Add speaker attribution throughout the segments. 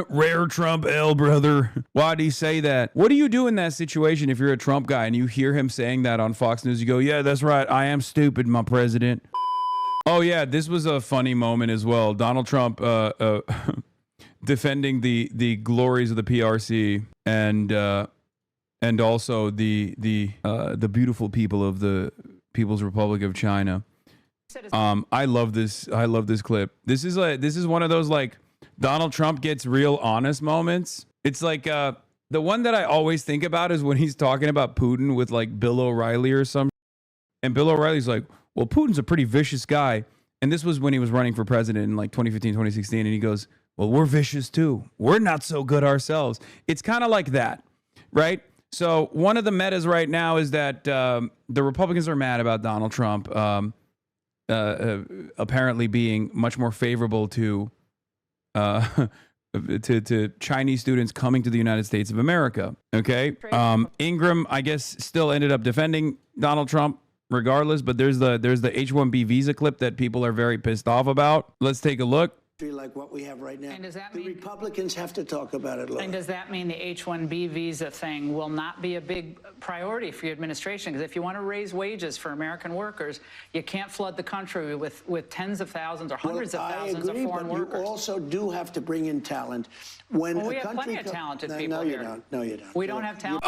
Speaker 1: Rare Trump L, brother. Why'd he say that? What do you do in that situation if you're a Trump guy and you hear him saying that on Fox News? You go, yeah, that's right. I am stupid, my president. Oh, yeah, this was a funny moment as well. Donald Trump defending the glories of the PRC and also the beautiful people of the People's Republic of China. I love this. I love this clip. This is one of those like Donald Trump gets real honest moments. It's like the one that I always think about is when he's talking about Putin with like Bill O'Reilly or something. And Bill O'Reilly's like, well, Putin's a pretty vicious guy. And this was when he was running for president in like 2015, 2016. And he goes, well, we're vicious too. We're not so good ourselves. It's kind of like that, right? So one of the metas right now is that the Republicans are mad about Donald Trump apparently being much more favorable to Chinese students coming to the United States of America. Okay. Ingram, I guess, still ended up defending Donald Trump regardless, but there's the H-1B visa clip that people are very pissed off about. Let's take a look.
Speaker 2: Like what we have right now.
Speaker 3: And does that
Speaker 2: the
Speaker 3: mean,
Speaker 2: Republicans have to talk about it, Laura.
Speaker 3: And does that mean the H-1B visa thing will not be a big priority for your administration? Because if you want to raise wages for American workers, you can't flood the country with tens of thousands or hundreds of thousands of foreign workers.
Speaker 2: You also do have to bring in talent. When
Speaker 3: we have plenty of talented people here.
Speaker 2: No, you don't.
Speaker 3: We don't have talent.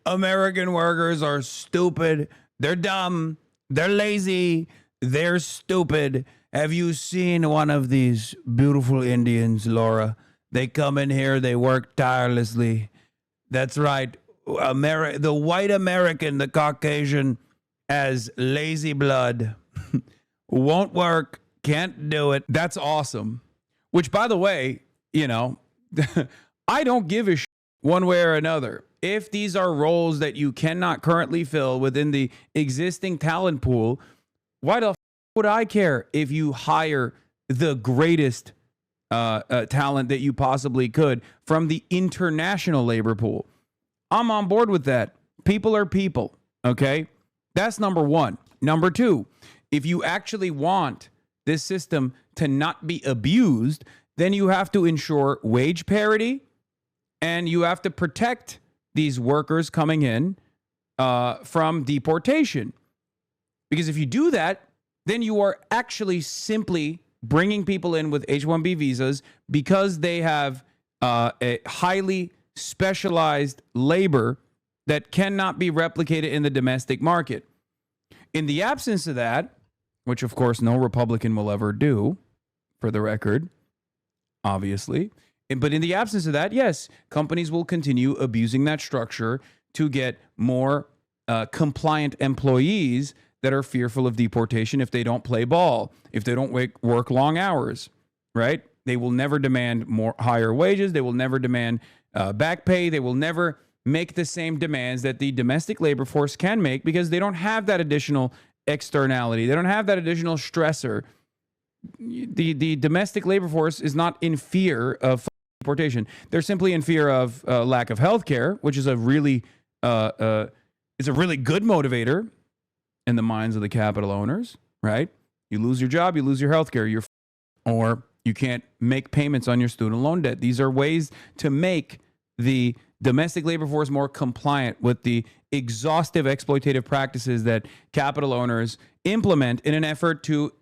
Speaker 1: American workers are stupid. They're dumb. They're lazy. They're stupid. Have you seen one of these beautiful Indians, Laura? They come in here, they work tirelessly. That's right. The white American, the Caucasian, has lazy blood. Won't work, can't do it. That's awesome. Which, by the way, you know, I don't give a shit one way or another. If these are roles that you cannot currently fill within the existing talent pool, why the would I care if you hire the greatest talent that you possibly could from the international labor pool? I'm on board with that. People are people, okay? That's number one. Number two, if you actually want this system to not be abused, then you have to ensure wage parity and you have to protect these workers coming in from deportation. Because if you do that, then you are actually simply bringing people in with H-1B visas because they have a highly specialized labor that cannot be replicated in the domestic market. In the absence of that, which of course no Republican will ever do, for the record, obviously, but in the absence of that, yes, companies will continue abusing that structure to get more compliant employees that are fearful of deportation if they don't play ball, if they don't work long hours, right? They will never demand higher wages. They will never demand back pay. They will never make the same demands that the domestic labor force can make because they don't have that additional externality. They don't have that additional stressor. The domestic labor force is not in fear of deportation. They're simply in fear of lack of health care, which is a really good motivator in the minds of the capital owners, right? You lose your job, you lose your health care, or you can't make payments on your student loan debt. These are ways to make the domestic labor force more compliant with the exhaustive exploitative practices that capital owners implement in an effort to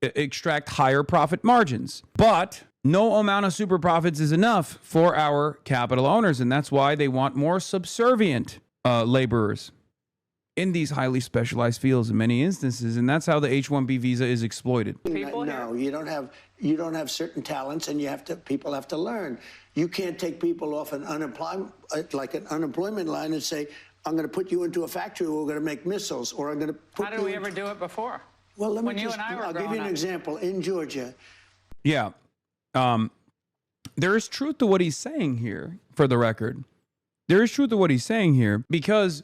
Speaker 1: extract higher profit margins. But no amount of super profits is enough for our capital owners, and that's why they want more subservient laborers in these highly specialized fields in many instances, and that's how the H-1B visa is exploited.
Speaker 2: No, you don't have certain talents, and people have to learn. You can't take people off an unemployment line and say, I'm going to put you into a factory where we're going to make missiles, or I'm going to put
Speaker 3: How did we ever do it before?
Speaker 2: Well,
Speaker 3: I'll
Speaker 2: give you an example. In Georgia.
Speaker 1: Yeah. There is truth to what he's saying here, for the record. There is truth to what he's saying here because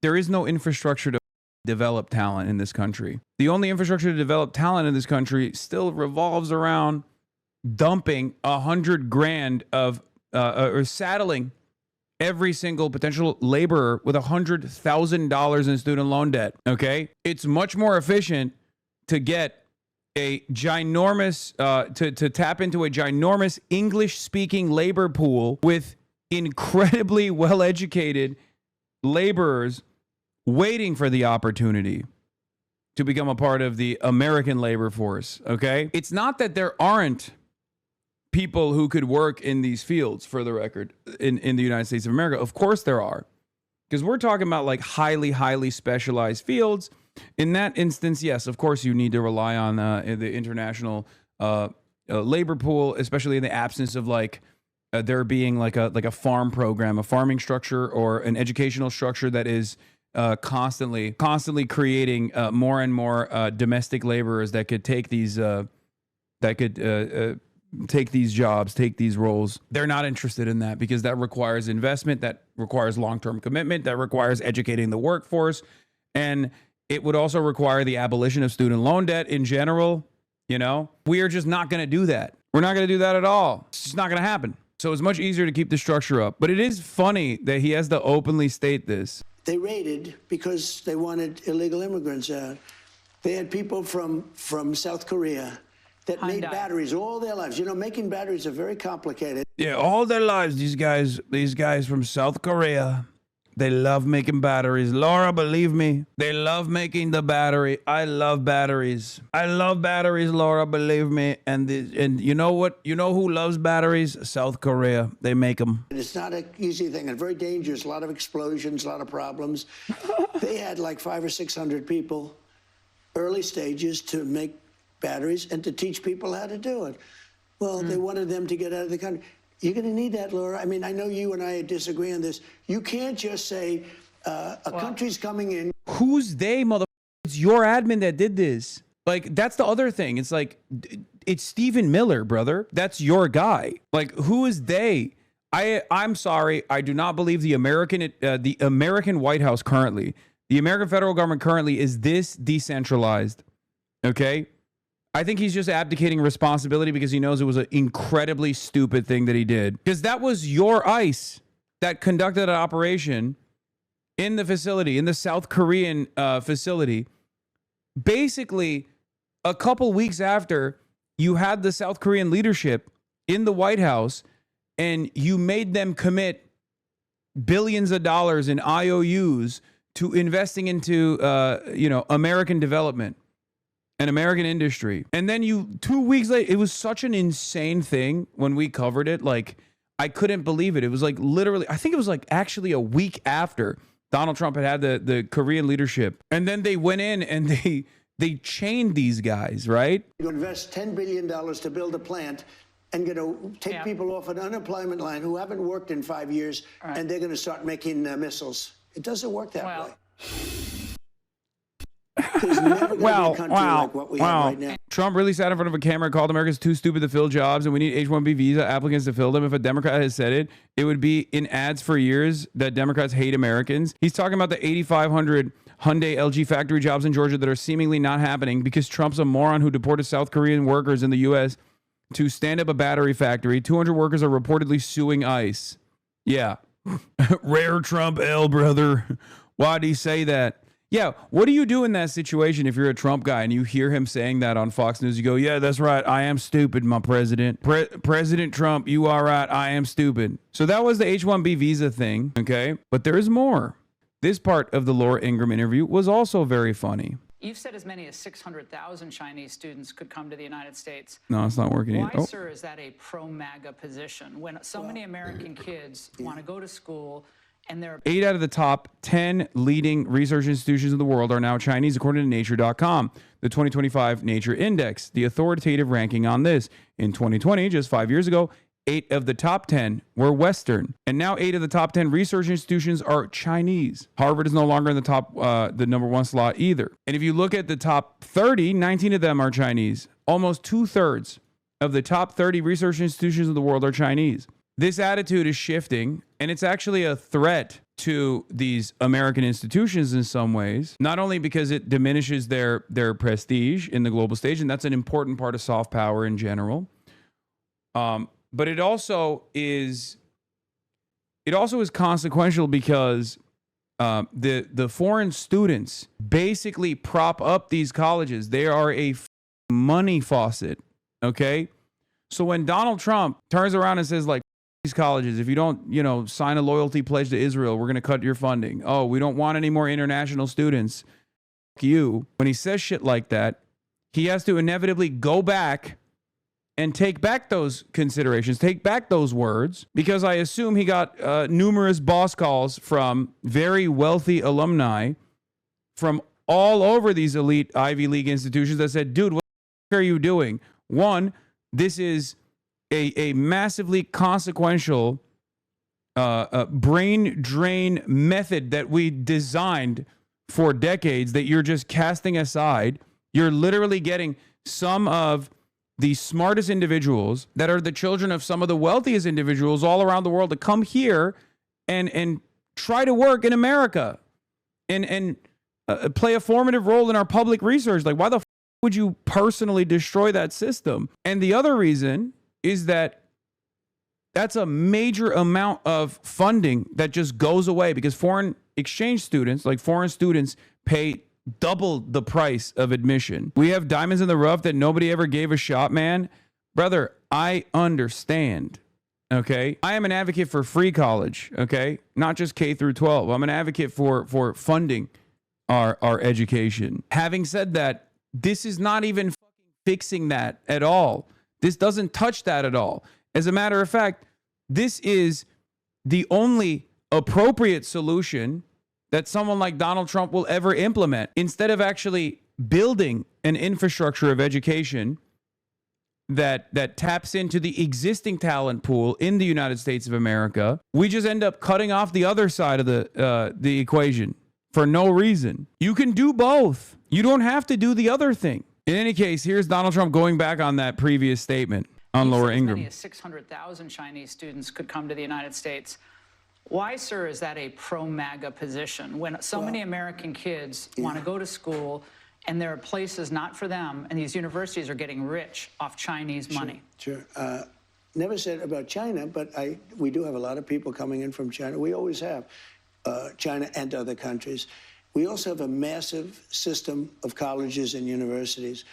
Speaker 1: there is no infrastructure to develop talent in this country. The only infrastructure to develop talent in this country still revolves around dumping $100,000 of or saddling every single potential laborer with $100,000 in student loan debt. Okay, it's much more efficient to get a ginormous, to tap into a ginormous English-speaking labor pool with incredibly well-educated laborers waiting for the opportunity to become a part of the American labor force, okay? It's not that there aren't people who could work in these fields, for the record, in the United States of America. Of course there are. Because we're talking about like highly specialized fields. In that instance, yes, of course you need to rely on the international labor pool, especially in the absence of like there being like a farm program, a farming structure, or an educational structure that is constantly creating more and more domestic laborers that could take these take these jobs, take these roles. They're not interested in that because that requires investment, that requires long-term commitment, that requires educating the workforce, and it would also require the abolition of student loan debt in general. You know, we are just not going to do that. We're not going to do that at all. It's just not going to happen. So it's much easier to keep the structure up. But it is funny that he has to openly state this.
Speaker 2: They raided because they wanted illegal immigrants out. They had people from South Korea that made batteries all their lives. You know, making batteries are very complicated.
Speaker 1: Yeah, all their lives, these guys from South Korea, they love making batteries. Laura, believe me, they love making the battery. I love batteries. I love batteries, Laura, believe me. And you know what? You know who loves batteries? South Korea. They make them.
Speaker 2: It's not an easy thing and very dangerous. A lot of explosions, a lot of problems. They had like 500 or 600 people, early stages, to make batteries and to teach people how to do it. Well, they wanted them to get out of the country. You're going to need that, Laura. I mean, I know you and I disagree on this. You can't just say a country's coming in.
Speaker 1: Who's they, motherfucker? It's your admin that did this. Like, that's the other thing. It's like, it's Stephen Miller, brother. That's your guy. Like, who is they? I'm sorry. I do not believe the American White House currently, the American federal government currently is this decentralized. Okay? I think he's just abdicating responsibility because he knows it was an incredibly stupid thing that he did. Because that was your ICE that conducted an operation in the facility, in the South Korean facility. Basically, a couple weeks after you had the South Korean leadership in the White House and you made them commit billions of dollars in IOUs to investing into, American development. An American industry. And then 2 weeks later, it was such an insane thing when we covered it. Like, I couldn't believe it. It was like literally, I think it was like actually a week after Donald Trump had the Korean leadership. And then they went in and they chained these guys, right?
Speaker 2: You invest $10 billion to build a plant and going to take people off an unemployment line who haven't worked in 5 years, and they're going to start making missiles. It doesn't work that way. There's never going to be a country like what we have right now.
Speaker 1: Trump really sat in front of a camera and called Americans too stupid to fill jobs, and we need H-1B visa applicants to fill them. If a Democrat has said it, it would be in ads for years that Democrats hate Americans. He's talking about the 8,500 Hyundai LG factory jobs in Georgia that are seemingly not happening because Trump's a moron who deported South Korean workers in the U.S. to stand up a battery factory. 200 workers are reportedly suing ICE. Yeah. Rare Trump L, brother. Why'd he say that? Yeah, what do you do in that situation if you're a Trump guy and you hear him saying that on Fox News? You go, yeah, that's right. I am stupid, my president. President Trump, you are right. I am stupid. So that was the H-1B visa thing, okay? But there is more. This part of the Laura Ingraham interview was also very funny.
Speaker 3: You've said as many as 600,000 Chinese students could come to the United States.
Speaker 1: No, it's not working.
Speaker 3: Why, sir, is that a pro-MAGA position when so many American kids want to go to school? And there are
Speaker 1: 8 out of the top 10 leading research institutions in the world are now Chinese, according to Nature.com, the 2025 Nature Index, the authoritative ranking on this. In 2020, just 5 years ago, 8 of the top 10 were Western. And now 8 of the top 10 research institutions are Chinese. Harvard is no longer in the top, the number 1 slot either. And if you look at the top 30, 19 of them are Chinese. Almost 2/3 of the top 30 research institutions in the world are Chinese. This attitude is shifting, and it's actually a threat to these American institutions in some ways, not only because it diminishes their prestige in the global stage, and that's an important part of soft power in general, but it also is consequential because the foreign students basically prop up these colleges. They are a money faucet. Okay. So when Donald Trump turns around and says, like, these colleges, if you don't, sign a loyalty pledge to Israel, we're going to cut your funding. Oh, we don't want any more international students. Fuck you. When he says shit like that, he has to inevitably go back and take back those considerations, take back those words, because I assume he got numerous boss calls from very wealthy alumni from all over these elite Ivy League institutions that said, dude, what the fuck are you doing? One, this is a massively consequential brain drain method that we designed for decades that you're just casting aside. You're literally getting some of the smartest individuals that are the children of some of the wealthiest individuals all around the world to come here and try to work in America and play a formative role in our public research. Like, why the would you personally destroy that system? And the other reason is that that's a major amount of funding that just goes away because foreign exchange students, like foreign students, pay double the price of admission. We have diamonds in the rough that nobody ever gave a shot, man. Brother, I understand. Okay. I am an advocate for free college. Okay. Not just K through 12. I'm an advocate for funding our education. Having said that, this is not even fixing that at all. This doesn't touch that at all. As a matter of fact, this is the only appropriate solution that someone like Donald Trump will ever implement. Instead of actually building an infrastructure of education that taps into the existing talent pool in the United States of America, we just end up cutting off the other side of the equation for no reason. You can do both. You don't have to do the other thing. In any case, here's Donald Trump going back on that previous statement on Laura Ingraham.
Speaker 3: As many as 600,000 Chinese students could come to the United States. Why, sir, is that a pro-MAGA position when so many American kids want to go to school and there are places not for them and these universities are getting rich off Chinese money?
Speaker 2: Sure. Never said about China, but we do have a lot of people coming in from China. We always have, China and other countries. We also have a massive system of colleges and universities.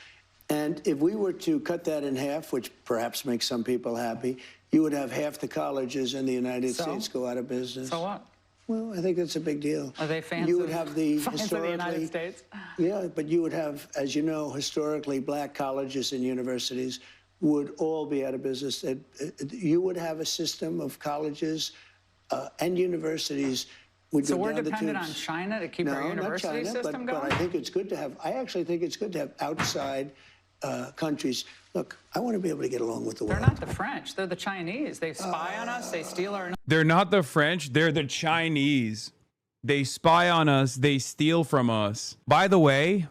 Speaker 2: And if we were to cut that in half, which perhaps makes some people happy, you would have half the colleges in the United States go out of business.
Speaker 3: So what?
Speaker 2: Well, I think that's a big deal.
Speaker 3: Are they fans
Speaker 2: you would have the
Speaker 3: of the United States?
Speaker 2: Yeah, but you would have, as you know, historically, black colleges and universities would all be out of business. You would have a system of colleges and universities.
Speaker 3: So we're dependent on China to keep our university system going?
Speaker 2: But I think it's good to have, I actually think it's good to have outside countries. Look, I want to be able to get along with the world.
Speaker 3: They're not the French. They're the Chinese. They spy on us. They steal our...
Speaker 1: They're not the French. They're the Chinese. They spy on us. They steal from us. By the way,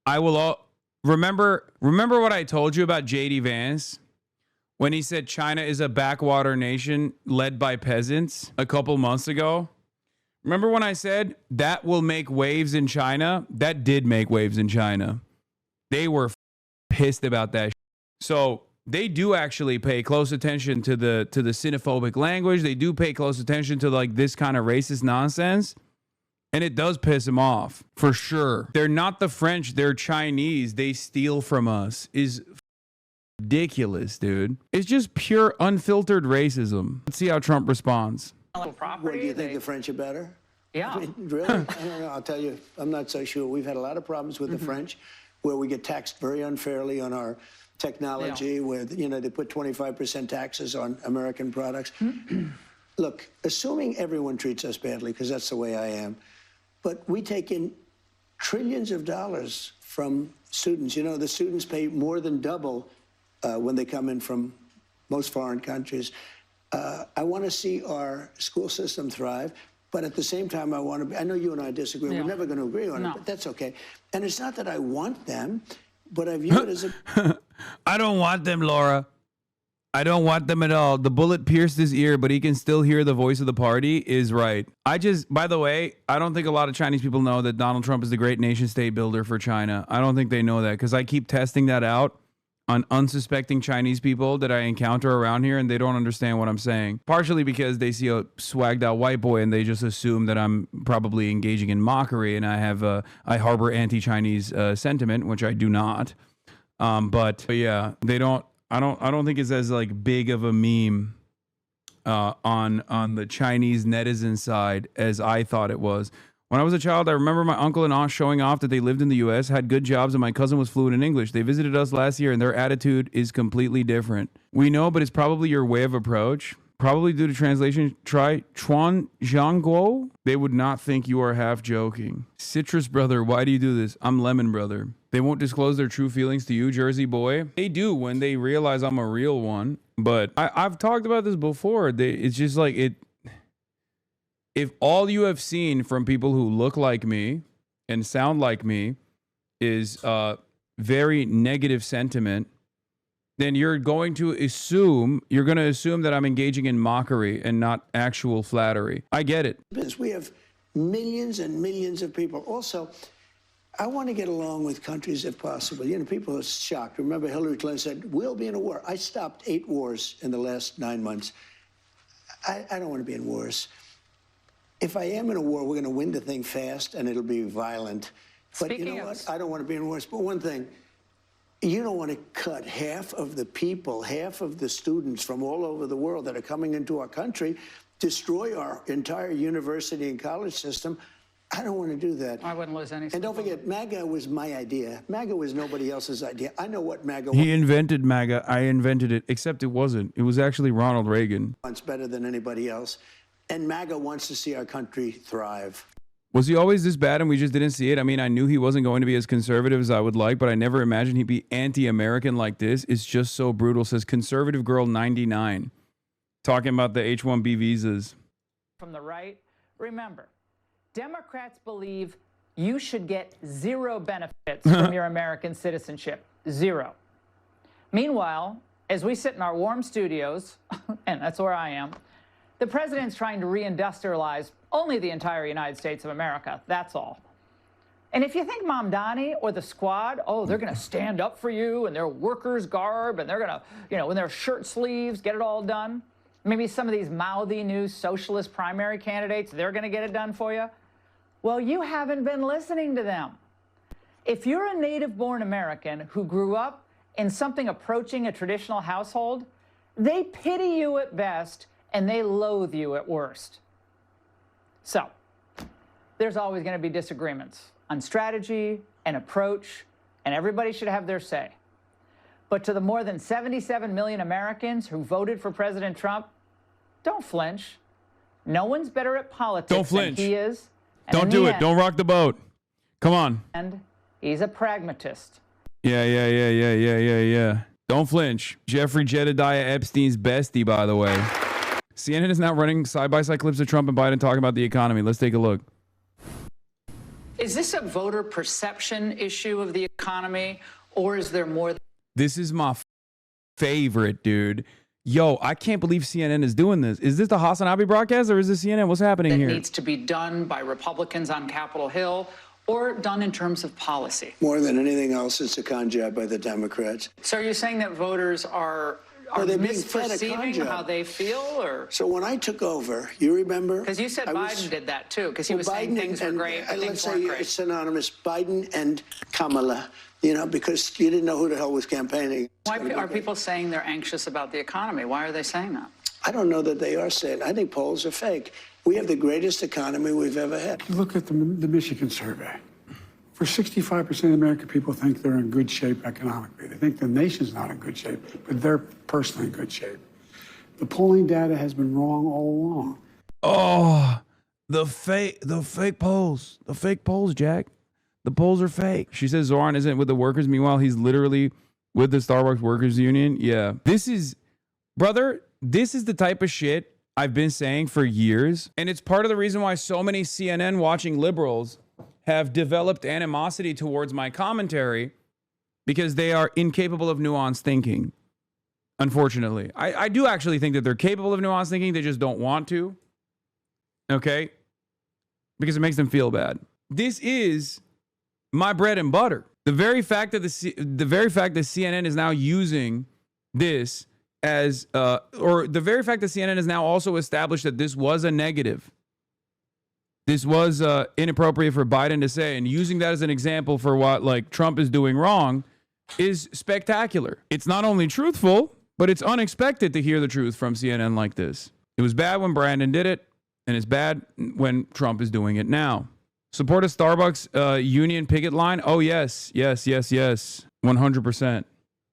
Speaker 1: I will remember what I told you about J.D. Vance when he said China is a backwater nation led by peasants a couple months ago? Remember when I said that will make waves in China? That did make waves in China. They were pissed about that. So they do actually pay close attention to the xenophobic language. They do pay close attention to like this kind of racist nonsense. And it does piss them off for sure. They're not the French. They're Chinese. They steal from us is ridiculous, dude. It's just pure unfiltered racism. Let's see how Trump responds.
Speaker 2: What, do you think the French are better?
Speaker 3: Yeah.
Speaker 2: I mean, really? I don't know. I'll tell you, I'm not so sure. We've had a lot of problems with the French where we get taxed very unfairly on our technology, where, they put 25% taxes on American products. Look, assuming everyone treats us badly, because that's the way I am, but we take in trillions of dollars from students. The students pay more than double when they come in from most foreign countries. I want to see our school system thrive, but at the same time, I know you and I disagree. We're never going to agree on it, but that's okay. And it's not that I want them, but I view it as a...
Speaker 1: I don't want them, Laura. I don't want them at all. The bullet pierced his ear, but he can still hear the voice of the party is right. By the way, I don't think a lot of Chinese people know that Donald Trump is the great nation state builder for China. I don't think they know that because I keep testing that out on unsuspecting Chinese people that I encounter around here, and they don't understand what I'm saying. Partially because they see a swagged out white boy and they just assume that I'm probably engaging in mockery and I harbor anti-Chinese sentiment, which I do not. But yeah, they don't. I don't think it's as like big of a meme on the Chinese netizen side as I thought it was. When I was a child, I remember my uncle and aunt showing off that they lived in the U.S., had good jobs, and my cousin was fluent in English. They visited us last year, and their attitude is completely different. We know, but it's probably your way of approach. Probably due to translation. Try Chuan Zhangguo. They would not think you are half joking. Citrus brother, why do you do this? I'm lemon brother. They won't disclose their true feelings to you, Jersey boy. They do when they realize I'm a real one. But I've talked about this before. It's just like it. If all you have seen from people who look like me and sound like me is very negative sentiment, then you're going to assume that I'm engaging in mockery and not actual flattery. I get it.
Speaker 2: We have millions and millions of people. Also, I want to get along with countries if possible. You know, people are shocked. Remember, Hillary Clinton said, we'll be in a war. I stopped 8 wars in the last 9 months. I don't want to be in wars. If I am in a war, we're going to win the thing fast, and it'll be violent. But you know what? I don't want to be in wars. But one thing, you don't want to cut half of the people, half of the students from all over the world that are coming into our country, destroy our entire university and college system. I don't want to do that.
Speaker 3: I wouldn't lose any.
Speaker 2: And don't forget, MAGA was my idea. MAGA was nobody else's idea. I know what MAGA was.
Speaker 1: He invented MAGA. I invented it, except it wasn't. It was actually Ronald Reagan.
Speaker 2: It's better than anybody else. And MAGA wants to see our country thrive.
Speaker 1: Was he always this bad and we just didn't see it? I mean, I knew he wasn't going to be as conservative as I would like, but I never imagined he'd be anti-American like this. It's just so brutal, says Conservative Girl 99. Talking about the H-1B visas.
Speaker 3: From the right, remember, Democrats believe you should get 0 benefits from your American citizenship. 0. Meanwhile, as we sit in our warm studios, and that's where I am, the president's trying to reindustrialize only the entire United States of America. That's all. And if you think Mamdani or the squad, oh, they're going to stand up for you in their workers' garb and they're going to, you know, in their shirt sleeves, get it all done. Maybe some of these mouthy new socialist primary candidates, they're going to get it done for you. Well, you haven't been listening to them. If you're a native-born American who grew up in something approaching a traditional household, they pity you at best and they loathe you at worst. So, there's always going to be disagreements on strategy and approach, and everybody should have their say. But to the more than 77 million Americans who voted for President Trump, don't flinch. No one's better at politics than he is.
Speaker 1: Don't do it. Don't rock the boat. Come on.
Speaker 3: And he's a pragmatist.
Speaker 1: Yeah. Don't flinch. Jeffrey Jedediah Epstein's bestie, by the way. CNN is now running side-by-side clips of Trump and Biden talking about the economy. Let's take a look.
Speaker 3: Is this a voter perception issue of the economy, or is there more?
Speaker 1: This is my favorite, dude. Yo, I can't believe CNN is doing this. Is this the Hasanabi broadcast or is this CNN? What's happening here?
Speaker 3: It needs to be done by Republicans on Capitol Hill or done in terms of policy.
Speaker 2: More than anything else, it's a con job by the Democrats.
Speaker 3: So are you saying that voters are misperceiving how they feel, or?
Speaker 2: So when I took over, you remember?
Speaker 3: Because you said Biden did that too, because he was saying things were great, but things weren't great.
Speaker 2: It's synonymous, Biden and Kamala, you know, because you didn't know who the hell was campaigning.
Speaker 3: Why are people saying they're anxious about the economy? Why are they saying that?
Speaker 2: I don't know that they are saying. I think polls are fake. We have the greatest economy we've ever had.
Speaker 4: Look at the Michigan survey. For 65% of the American people think they're in good shape economically. They think the nation's not in good shape, but they're personally in good shape. The polling data has been wrong all along.
Speaker 1: Oh, the fake polls. The fake polls, Jack. The polls are fake. She says Zoran isn't with the workers. Meanwhile, he's literally with the Starbucks Workers Union. Yeah. This is the type of shit I've been saying for years. And it's part of the reason why so many CNN watching liberals have developed animosity towards my commentary, because they are incapable of nuanced thinking. Unfortunately, I do actually think that they're capable of nuanced thinking. They just don't want to. Okay. Because it makes them feel bad. This is my bread and butter. The very fact that CNN is now using this as, or the very fact that CNN has now also established that this was a negative. This was inappropriate for Biden to say, and using that as an example for what like Trump is doing wrong is spectacular. It's not only truthful, but it's unexpected to hear the truth from CNN like this. It was bad when Brandon did it, and it's bad when Trump is doing it now. Support a Starbucks union picket line? Oh, yes. 100%.